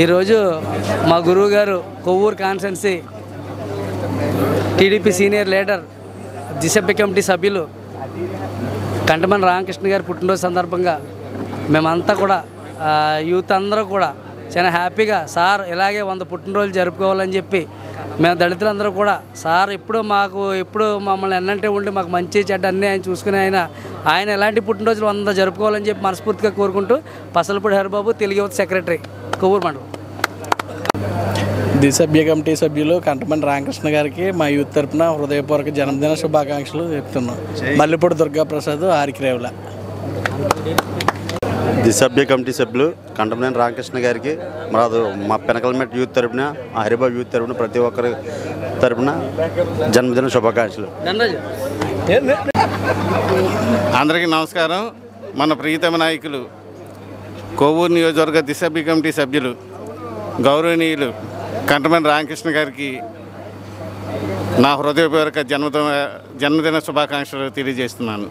ఈరోజు మా గురువు గారు Kovvur constituency TDP senior leader దిశభ్య కమిటీ సభ్యులు కంటమన్ రామకృష్ణ గారి పుట్టినరోజు సందర్భంగా మేమంతా కూడా యూత్ అందరూ కూడా చాలా హ్యాపీగా సార్ ఇలాగే 100 పుట్టినరోజులు జరుపుకోవాలని చెప్పి మేము దళితులందరూ కూడా సార్ ఎప్పుడు మమ్మల్ని ఎన్నంటే ఉండి మాకు మంచి చెడ్డ అన్నీ ఆయన చూసుకుని ఆయన ఎలాంటి పుట్టినరోజులు 100 జరుపుకోవాలని చెప్పి మనస్ఫూర్తిగా కోరుకుంటూ పసలపూడి హరిబాబు తెలుగు యువత సెక్రటరీ కొవ్వూరు మండలం. దిశభ్య కమిటీ సభ్యులు కంటమన్ రామకృష్ణ గారికి మా యూత్ తరపున హృదయపూర్వక జన్మదిన శుభాకాంక్షలు చెప్తున్నాం. మల్లెపూడి దుర్గాప్రసాద్ ఆరికిరేవుల. దిశభ్య కమిటీ సభ్యులు కంటమనేని రామకృష్ణ గారికి మా పెనకల్మెట్ యూత్ తరపున హరిబాబు యూత్ తరపున ప్రతి ఒక్కరి తరపున జన్మదిన శుభాకాంక్షలు. అందరికీ నమస్కారం. మన ప్రియతమ నాయకులు కొవ్వూరు నియోజకవర్గ దిశభ్య కమిటీ సభ్యులు గౌరవనీయులు కంటమనేని రామకృష్ణ గారికి నా హృదయపూర్వక జన్మదిన శుభాకాంక్షలు తెలియజేస్తున్నాను.